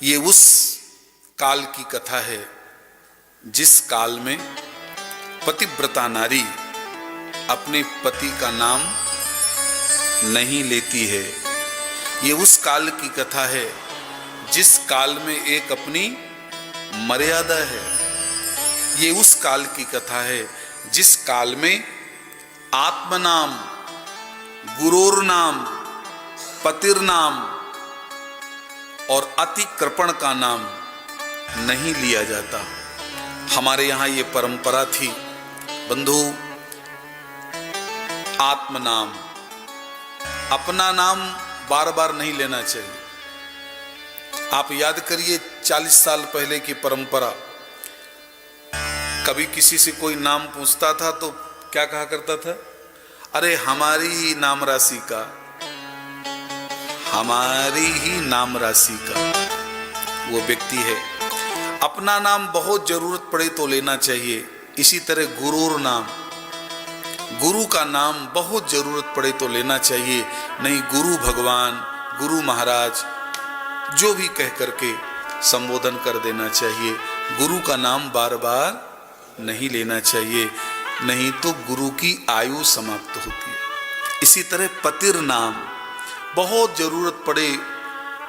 ये उस काल की कथा है जिस काल में पतिव्रता नारी अपने पति का नाम नहीं लेती है। ये उस काल की कथा है जिस काल में एक अपनी मर्यादा है। ये उस काल की कथा है जिस काल में आत्मनाम, गुरोर्नाम, पतिर्नाम और अतिकृपण का नाम नहीं लिया जाता। हमारे यहाँ ये परंपरा थी बंधु, आत्मनाम, अपना नाम बार बार नहीं लेना चाहिए। आप याद करिए 40 साल पहले की परंपरा। कभी किसी से कोई नाम पूछता था तो क्या कहा करता था? अरे हमारी ही नाम राशि का, हमारी ही नाम राशि का वो व्यक्ति है। अपना नाम बहुत जरूरत पड़े तो लेना चाहिए। इसी तरह गुरूर नाम, गुरु का नाम बहुत जरूरत पड़े तो लेना चाहिए। नहीं गुरु भगवान, गुरु महाराज जो भी कह करके संबोधन कर देना चाहिए। गुरु का नाम बार बार नहीं लेना चाहिए, नहीं तो गुरु की आयु समाप्त होती है। इसी तरह पतिर नाम, बहुत जरूरत पड़े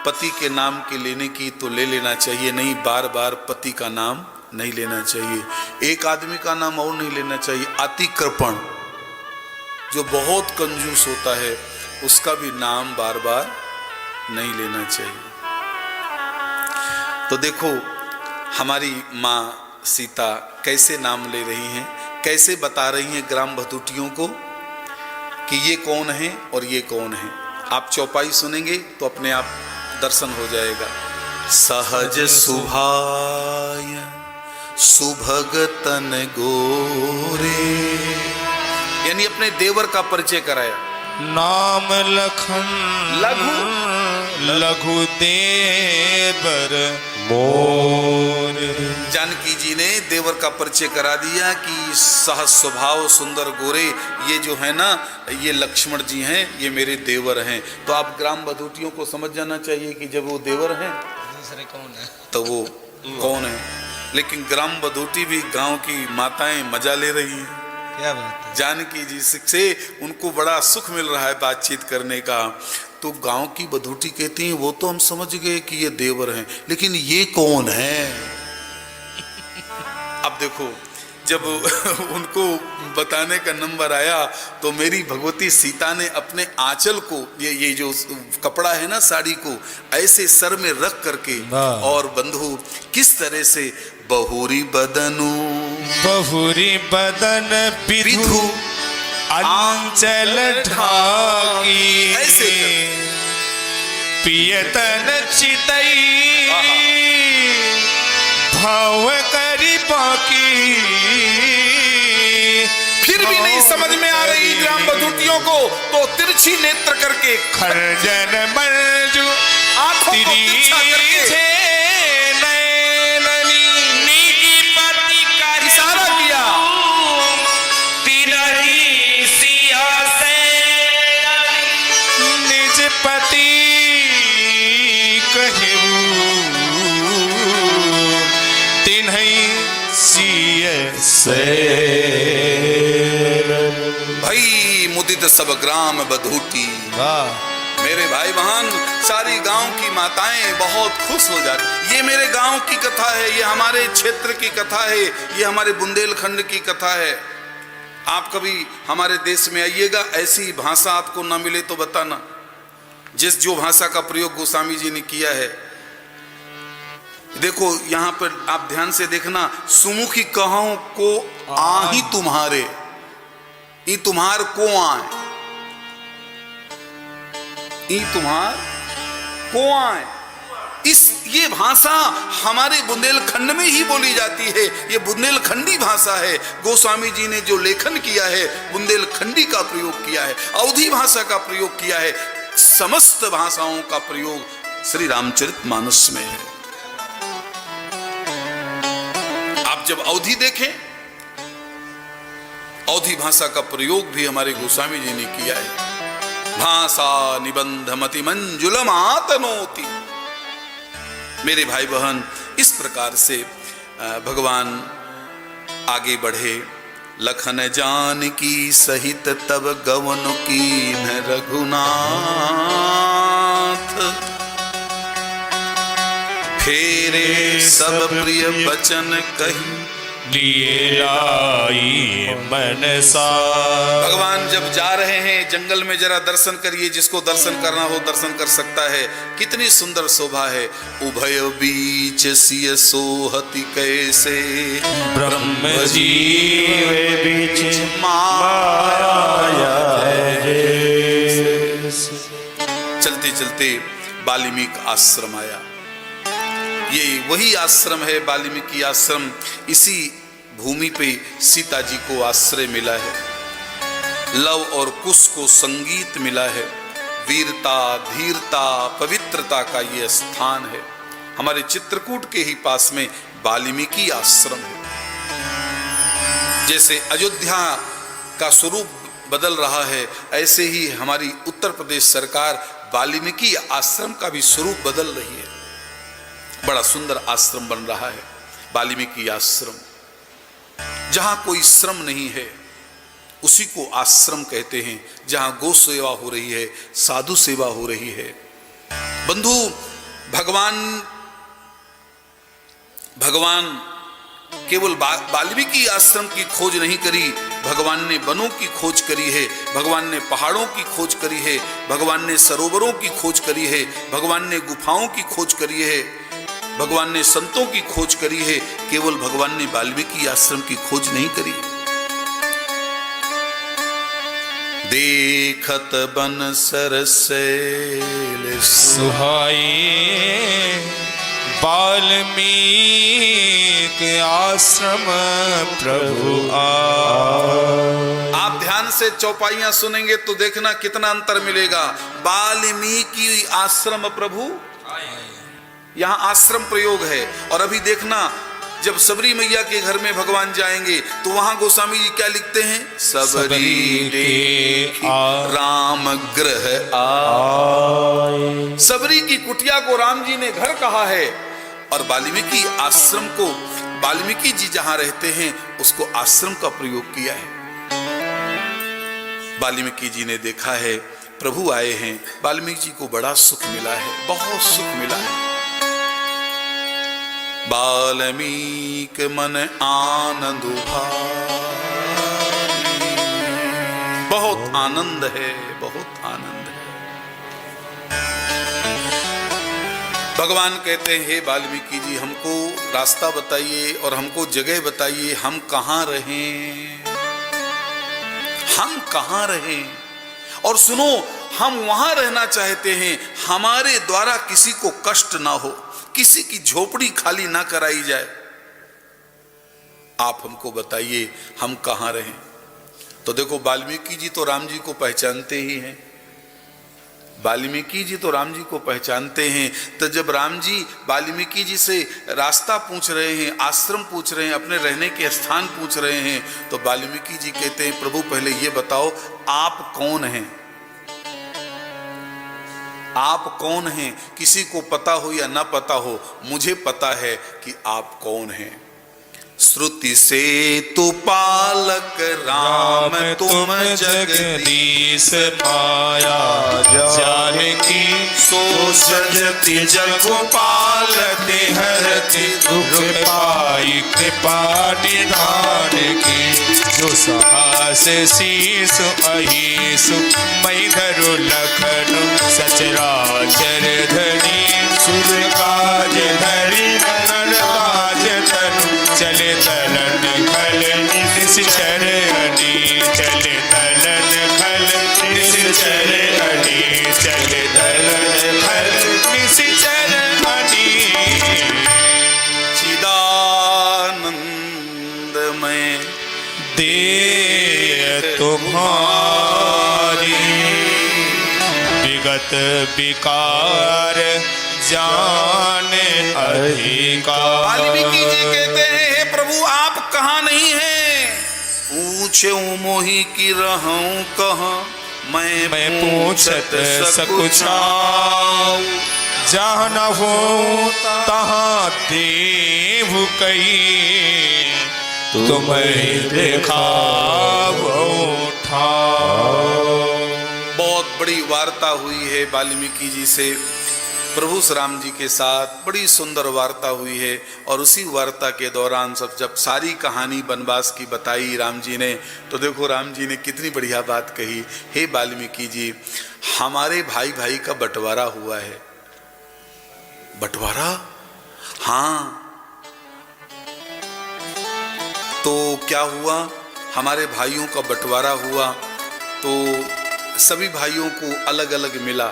पति के नाम के लेने की तो ले लेना चाहिए, नहीं बार बार पति का नाम नहीं लेना चाहिए। एक आदमी का नाम और नहीं लेना चाहिए। अतिकृपण, जो बहुत कंजूस होता है उसका भी नाम बार बार नहीं लेना चाहिए। तो देखो हमारी माँ सीता कैसे नाम ले रही हैं, कैसे बता रही हैं ग्राम बधूटियों को कि ये कौन है और ये कौन है। आप चौपाई सुनेंगे तो अपने आप दर्शन हो जाएगा। सहज सुभाय सुभगतन गोरे, यानी अपने देवर का परिचय कराया। नाम लखन लघु लघु देवर मोर। जानकी जी ने देवर का परिचय करा दिया कि सहज स्वभाव सुंदर गोरे, ये जो है ना ये लक्ष्मण जी हैं, ये मेरे देवर हैं। तो आप ग्राम बधूटियों को समझ जाना चाहिए कि जब वो देवर हैं दूसरे कौन है तो वो कौन है। लेकिन ग्राम बधूटी भी गांव की माताएं मजा ले रही हैं। क्या बात है। जानकी जी से उनको बड़ा सुख मिल रहा है बातचीत करने का। तो गांव की बधूटी कहती हैं वो तो हम समझ गए कि ये देवर हैं, लेकिन ये कौन है? अब देखो जब उनको बताने का नंबर आया तो मेरी भगवती सीता ने अपने आंचल को, ये जो कपड़ा है ना साड़ी को, ऐसे सर में रख करके और बंधु किस तरह से बहुरी बदनु, बहुरी बदन विधु आंचल ढाकी, ऐसे पियतन चितई भाव करी बाकी। फिर भी नहीं समझ में आ रही ग्राम बधूटियों को, तो तिरछी नेत्र करके खरजन मंजू आंखों को तिरछा करके इशारा किया। निज पति कहू तिन्हई सिय से। भाई मुदित सब ग्राम बधूटी, वाह। मेरे भाई बहन सारी गांव की माताएं बहुत खुश हो जाती। ये मेरे गांव की कथा है, ये हमारे क्षेत्र की कथा है, ये हमारे बुंदेलखंड की कथा है। आप कभी हमारे देश में आइएगा, ऐसी भाषा आपको ना मिले तो बताना। जिस जो भाषा का प्रयोग गोस्वामी जी ने किया है, देखो यहाँ पर आप ध्यान से देखना। सुमुखी कहो को आही तुम्हारे, ई तुम्हार को आए, ई तुम्हार को आए। ये भाषा हमारे बुंदेलखंड में ही बोली जाती है। ये बुंदेलखंडी भाषा है। गोस्वामी जी ने जो लेखन किया है बुंदेलखंडी का प्रयोग किया है, अवधी भाषा का प्रयोग किया है। समस्त भाषाओं का प्रयोग श्री रामचरितमानस में है। आप जब अवधी देखें, अवधी भाषा का प्रयोग भी हमारे गोस्वामी जी ने किया है। भाषा निबंध मति मंजुलमातनोति, मेरे भाई बहन, इस प्रकार से भगवान आगे बढ़े। लखन जानकी सहित तब गवन कीन रघुनाथ, फेरे सब प्रिय बचन कही लिए लाई मनसा। भगवान जब जा रहे हैं जंगल में, जरा दर्शन करिए, जिसको दर्शन करना हो दर्शन कर सकता है। कितनी सुंदर शोभा है। उभय बीच सिय सोहति कैसे, ब्रह्म जीव बीच माया है। चलते चलते वाल्मीकि आश्रम आया। ये वही आश्रम है, वाल्मीकि आश्रम। इसी भूमि पे सीता जी को आश्रय मिला है। लव और कुश को संगीत मिला है। वीरता, धीरता, पवित्रता का ये स्थान है। हमारे चित्रकूट के ही पास में वाल्मीकि आश्रम है। जैसे अयोध्या का स्वरूप बदल रहा है, ऐसे ही हमारी उत्तर प्रदेश सरकार वाल्मीकि आश्रम का भी स्वरूप बदल रही है। बड़ा सुंदर आश्रम बन रहा है वाल्मीकि आश्रम। जहां कोई श्रम नहीं है उसी को आश्रम कहते हैं। जहां गौ सेवा हो रही है, साधु सेवा हो रही है। बंधु, भगवान केवल वाल्मीकि आश्रम की खोज नहीं करी, भगवान ने वनों की खोज करी है, भगवान ने पहाड़ों की खोज करी है, भगवान ने सरोवरों की खोज करी है, भगवान ने गुफाओं की खोज करी है, भगवान ने संतों की खोज करी है। केवल भगवान ने वाल्मीकि आश्रम की खोज नहीं करी। देखत बन सरसैल सुहाई वाल्मीकि आश्रम प्रभु आप ध्यान से चौपाइयां सुनेंगे तो देखना कितना अंतर मिलेगा। वाल्मीकि आश्रम प्रभु, यहां आश्रम प्रयोग है। और अभी देखना, जब सबरी मैया के घर में भगवान जाएंगे तो वहां गोस्वामी जी क्या लिखते हैं? सबरी देखी राम गृह आए। सबरी की कुटिया को राम जी ने घर कहा है, और वाल्मीकि आश्रम को, वाल्मीकि जी जहां रहते हैं उसको आश्रम का प्रयोग किया है। वाल्मीकि जी ने देखा है प्रभु आए हैं, वाल्मीकि जी को बड़ा सुख मिला है, बहुत सुख मिला है। वाल्मीकि मन आनंद भाई, बहुत आनंद है, बहुत आनंद है। भगवान कहते हैं, हे वाल्मीकि जी, हमको रास्ता बताइए और हमको जगह बताइए, हम कहां रहें, हम कहां रहें। और सुनो, हम वहां रहना चाहते हैं हमारे द्वारा किसी को कष्ट ना हो, किसी की झोपड़ी खाली ना कराई जाए। आप हमको बताइए हम कहां रहें। तो देखो, वाल्मीकि जी तो राम जी को पहचानते ही हैं। वाल्मीकि जी तो राम जी को पहचानते हैं। तो जब राम जी वाल्मीकि जी से रास्ता पूछ रहे हैं, आश्रम पूछ रहे हैं, अपने रहने के स्थान पूछ रहे हैं, तो वाल्मीकि जी कहते हैं, प्रभु पहले ये बताओ आप कौन हैं, आप कौन हैं। किसी को पता हो या ना पता हो, मुझे पता है कि आप कौन हैं। श्रुति से तु पालक राम तुम जगदीश माया जानकी, सो सजति जग पालते हरति दुख पाई कृपा निधान की। जो साहस शीस अहिसु मई धरु लखन सचराचर धनी। सुर काज धरि नर काज तनु, चले तलन खल निश्चर अनी। चले तलन खल निश्चर अनी, चले तलन खल निश्चर अनी। चिदानंदमय दे तुम्हारी, विगत विकार जाने अधिकार। वाल्मीकि जी कहते हैं, हे प्रभु आप कहाँ नहीं हैं। पूछे मोहि की रहूं कहाँ, मैं पूछत सकुचाऊं। जहाँ न हो तहाँ देव कई, तुम्हें देखा बहुत बड़ी वार्ता हुई है वाल्मीकि जी से प्रभु श्री राम जी के साथ, बड़ी सुंदर वार्ता हुई है। और उसी वार्ता के दौरान जब सारी कहानी वनवास की बताई राम जी ने, तो देखो राम जी ने कितनी बढ़िया बात कही। हे वाल्मीकि जी, हमारे भाई भाई का बंटवारा हुआ है। बंटवारा? हाँ। तो क्या हुआ? हमारे भाइयों का बंटवारा हुआ तो सभी भाइयों को अलग अलग मिला।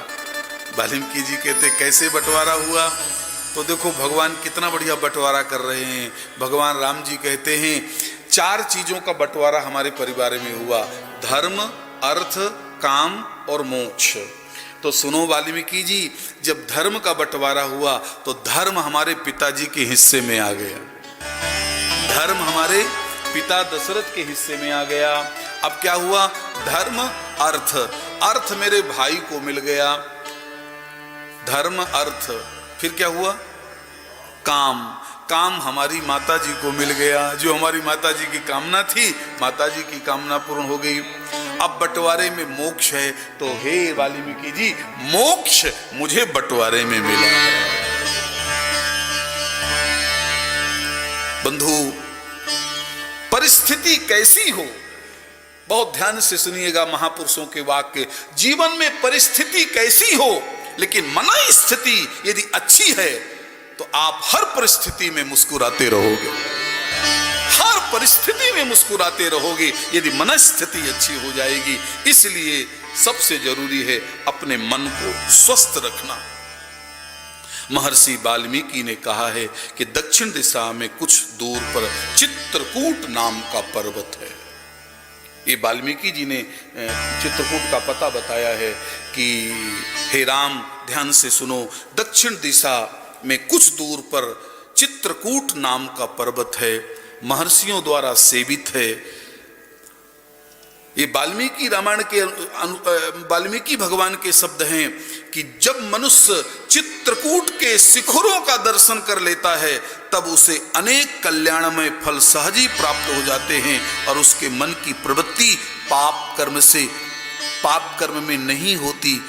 वाल्मीकि जी कहते कैसे बंटवारा हुआ? तो देखो भगवान कितना बढ़िया बंटवारा कर रहे हैं। भगवान राम जी कहते हैं 4 चीजों का बंटवारा हमारे परिवार में हुआ, धर्म, अर्थ, काम और मोक्ष। तो सुनो वाल्मीकि जी, जब धर्म का बंटवारा हुआ तो धर्म हमारे पिताजी के हिस्से में आ गया। धर्म हमारे पिता दशरथ के हिस्से में आ गया। अब क्या हुआ? धर्म, अर्थ। अर्थ मेरे भाई को मिल गया। धर्म, अर्थ। फिर क्या हुआ? काम। काम हमारी माता जी को मिल गया। जो हमारी माता जी की कामना थी, माता जी की कामना पूर्ण हो गई। अब बंटवारे में मोक्ष है। तो हे वाल्मीकि जी, मोक्ष मुझे बंटवारे में मिला। बंधु, परिस्थिति कैसी हो, बहुत ध्यान से सुनिएगा महापुरुषों के वाक्य। जीवन में परिस्थिति कैसी हो, लेकिन मन स्थिति यदि अच्छी है तो आप हर परिस्थिति में मुस्कुराते रहोगे। हर परिस्थिति में मुस्कुराते रहोगे यदि मन स्थिति अच्छी हो जाएगी। इसलिए सबसे जरूरी है अपने मन को स्वस्थ रखना। महर्षि वाल्मीकि ने कहा है कि दक्षिण दिशा में कुछ दूर पर चित्रकूट नाम का पर्वत है। ये वाल्मीकि जी ने चित्रकूट का पता बताया है कि हे राम, ध्यान से सुनो, दक्षिण दिशा में कुछ दूर पर चित्रकूट नाम का पर्वत है, महर्षियों द्वारा सेवित है। ये वाल्मीकि रामायण के वाल्मीकि भगवान के शब्द हैं कि जब मनुष्य चित्रकूट के शिखरों का दर्शन कर लेता है तब उसे अनेक कल्याणमय फल सहज ही प्राप्त हो जाते हैं और उसके मन की प्रवृत्ति पाप कर्म में नहीं होती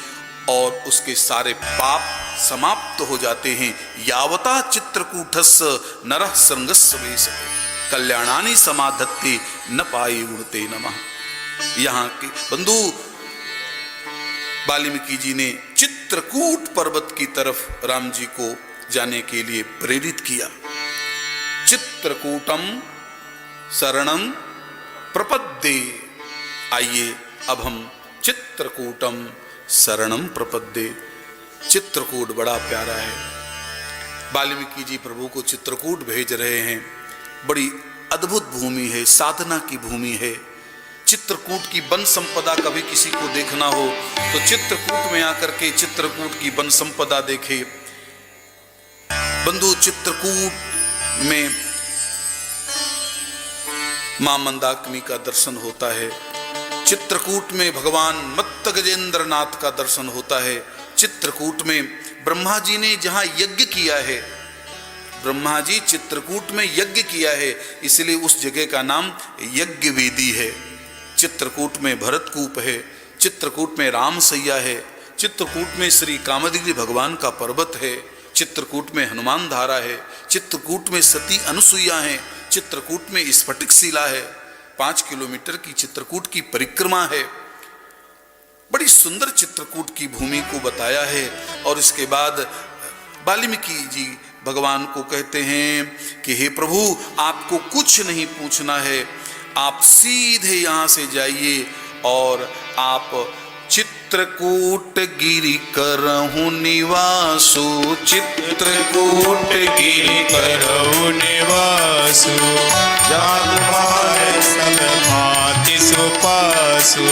और उसके सारे पाप समाप्त हो जाते हैं। यावता चित्रकूटस्य नरः संगस्य वेशते कल्याणानि समाधत्ते न पाये उड़ते नमः। यहाँ के बंधु, वाल्मीकि जी ने चित्रकूट पर्वत की तरफ राम जी को जाने के लिए प्रेरित किया। चित्रकूटम शरणम प्रपद्ये। आइए अब हम चित्रकूटम शरणम प्रपद्ये। चित्रकूट बड़ा प्यारा है। वाल्मीकि जी प्रभु को चित्रकूट भेज रहे हैं। बड़ी अद्भुत भूमि है, साधना की भूमि है। चित्रकूट की वन संपदा कभी किसी को देखना हो तो चित्रकूट में आकर के चित्रकूट की वन संपदा देखे। बंधु, चित्रकूट में मां मंदाकिनी का दर्शन होता है। चित्रकूट में भगवान मत्त गजेंद्र नाथ का दर्शन होता है। चित्रकूट में ब्रह्मा जी ने जहां यज्ञ किया है, ब्रह्मा जी चित्रकूट में यज्ञ किया है, इसलिए उस जगह का नाम यज्ञ वेदी है। चित्रकूट में भरतकूप है। चित्रकूट में राम सैया है। चित्रकूट में श्री कामदगिरि भगवान का पर्वत है। चित्रकूट में हनुमान धारा है। चित्रकूट में सती अनुसुईया है। चित्रकूट में स्फटिक शिला है। 5 किलोमीटर की चित्रकूट की परिक्रमा है। बड़ी सुंदर चित्रकूट की भूमि को बताया है। और इसके बाद वाल्मीकि जी भगवान को कहते हैं कि हे प्रभु, आपको कुछ नहीं पूछना है, आप सीधे यहाँ से जाइए और आप चित्रकूट गिरि करहु निवासु। चित्रकूट गिरि करहु निवासु, जात भाय सब भांति सुपासु।